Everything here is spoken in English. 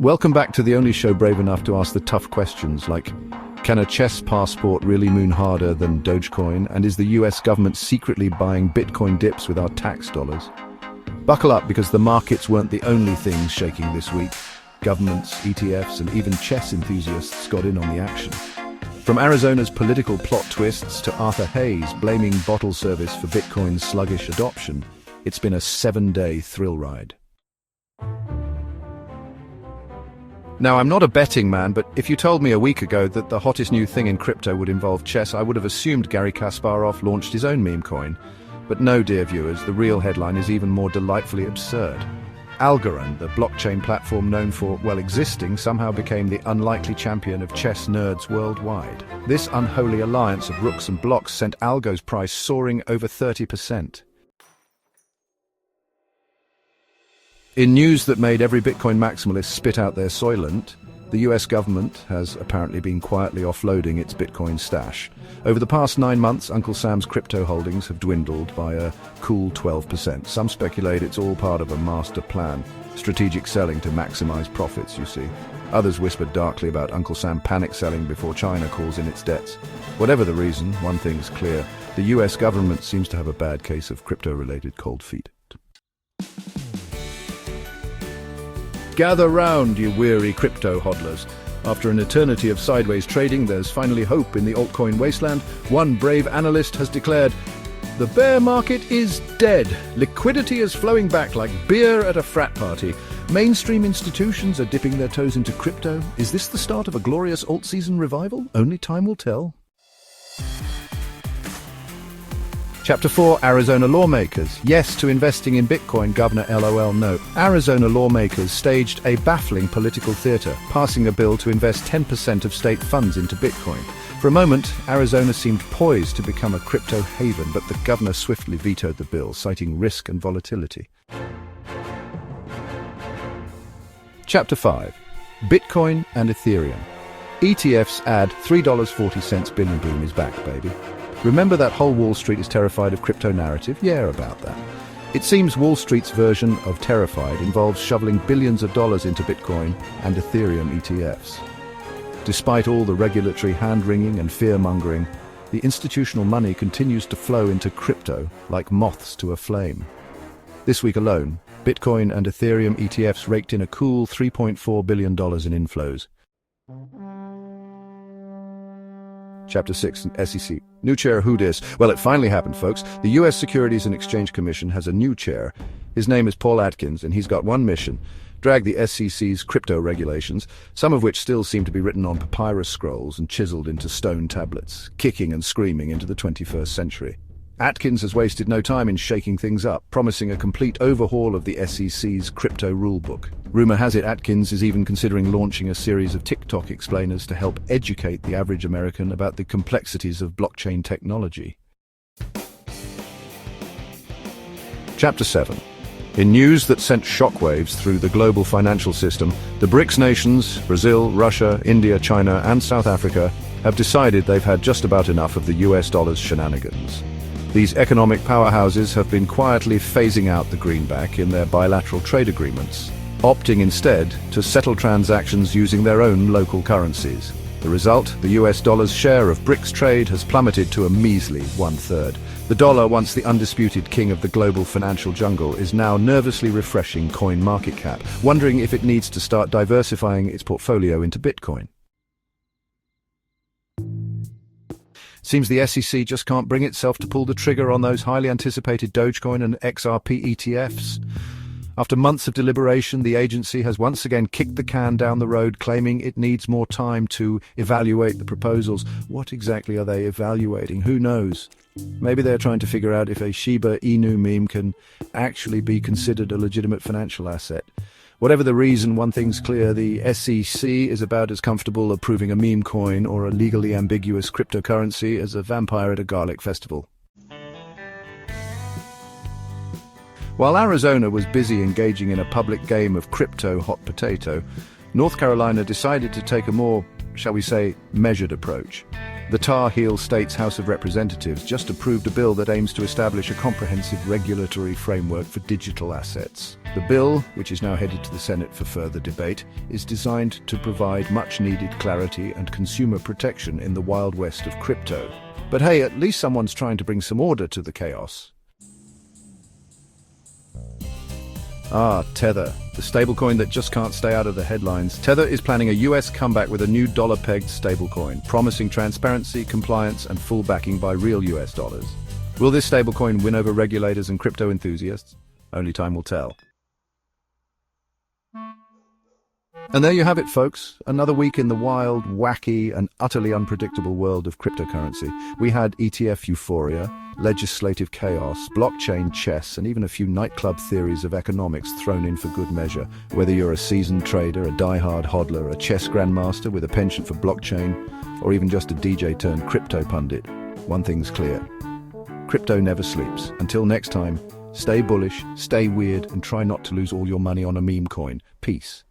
Welcome back to the only show brave enough to ask the tough questions like, can a chess passport really moon harder than Dogecoin? And is the US government secretly buying Bitcoin dips with our tax dollars? Buckle up, because the markets weren't the only things shaking this week. Governments, ETFs, and even chess enthusiasts got in on the action. From Arizona's political plot twists to Arthur Hayes blaming bottle service for Bitcoin's sluggish adoption, it's been a 7-day thrill ride. Now, I'm not a betting man, but if you told me a week ago that the hottest new thing in crypto would involve chess, I would have assumed Garry Kasparov launched his own meme coin. But no, dear viewers, the real headline is even more delightfully absurd. Algorand, the blockchain platform known for, well, existing, somehow became the unlikely champion of chess nerds worldwide. This unholy alliance of rooks and blocks sent Algo's price soaring over 30%. In news that made every Bitcoin maximalist spit out their Soylent, the US government has apparently been quietly offloading its Bitcoin stash. Over the past 9 months, Uncle Sam's crypto holdings have dwindled by a cool 12%. Some speculate it's all part of a master plan, strategic selling to maximize profits, you see. Others whispered darkly about Uncle Sam panic selling before China calls in its debts. Whatever the reason, one thing's clear: the US government seems to have a bad case of crypto-related cold feet. Gather round, you weary crypto hodlers. After an eternity of sideways trading, there's finally hope in the altcoin wasteland. One brave analyst has declared, "The bear market is dead. Liquidity is flowing back like beer at a frat party. Mainstream institutions are dipping their toes into crypto. Is this the start of a glorious alt-season revival? Only time will tell." Chapter 4, Arizona lawmakers. Yes to investing in Bitcoin, Governor LOL no. Arizona lawmakers staged a baffling political theater, passing a bill to invest 10% of state funds into Bitcoin. For a moment, Arizona seemed poised to become a crypto haven, but the governor swiftly vetoed the bill, citing risk and volatility. Chapter 5, Bitcoin and Ethereum. ETFs add $3.40 billion boom is back, baby. Remember that whole Wall Street is terrified of crypto narrative? Yeah, about that. It seems Wall Street's version of terrified involves shoveling billions of dollars into Bitcoin and Ethereum ETFs. Despite all the regulatory hand-wringing and fear-mongering, the institutional money continues to flow into crypto like moths to a flame. This week alone, Bitcoin and Ethereum ETFs raked in a cool $3.4 billion in inflows. Chapter 6, SEC. New chair, who dis? Well, it finally happened, folks. The US Securities and Exchange Commission has a new chair. His name is Paul Atkins, and he's got one mission: drag the SEC's crypto regulations, some of which still seem to be written on papyrus scrolls and chiseled into stone tablets, kicking and screaming into the 21st century. Atkins has wasted no time in shaking things up, promising a complete overhaul of the SEC's crypto rulebook. Rumor has it Atkins is even considering launching a series of TikTok explainers to help educate the average American about the complexities of blockchain technology. Chapter 7. In news that sent shockwaves through the global financial system, the BRICS nations, Brazil, Russia, India, China, and South Africa, have decided they've had just about enough of the US dollar's shenanigans. These economic powerhouses have been quietly phasing out the greenback in their bilateral trade agreements, opting instead to settle transactions using their own local currencies. The result, the US dollar's share of BRICS trade has plummeted to a measly 1/3. The dollar, once the undisputed king of the global financial jungle, is now nervously refreshing coin market cap, wondering if it needs to start diversifying its portfolio into Bitcoin. Seems the SEC just can't bring itself to pull the trigger on those highly anticipated Dogecoin and XRP ETFs. After months of deliberation, the agency has once again kicked the can down the road, claiming it needs more time to evaluate the proposals. What exactly are they evaluating? Who knows? Maybe they're trying to figure out if a Shiba Inu meme can actually be considered a legitimate financial asset. Whatever the reason, one thing's clear: the SEC is about as comfortable approving a meme coin or a legally ambiguous cryptocurrency as a vampire at a garlic festival. While Arizona was busy engaging in a public game of crypto hot potato, North Carolina decided to take a more, shall we say, measured approach. The Tar Heel State's House of Representatives just approved a bill that aims to establish a comprehensive regulatory framework for digital assets. The bill, which is now headed to the Senate for further debate, is designed to provide much-needed clarity and consumer protection in the wild west of crypto. But hey, at least someone's trying to bring some order to the chaos. Tether, the stablecoin that just can't stay out of the headlines. Tether is planning a US comeback with a new dollar-pegged stablecoin, promising transparency, compliance, and full backing by real US dollars. Will this stablecoin win over regulators and crypto enthusiasts? Only time will tell. And there you have it, folks. Another week in the wild, wacky, and utterly unpredictable world of cryptocurrency. We had ETF euphoria, legislative chaos, blockchain chess, and even a few nightclub theories of economics thrown in for good measure. Whether you're a seasoned trader, a die-hard hodler, a chess grandmaster with a penchant for blockchain, or even just a DJ turned crypto pundit, one thing's clear. Crypto never sleeps. Until next time, stay bullish, stay weird, and try not to lose all your money on a meme coin. Peace.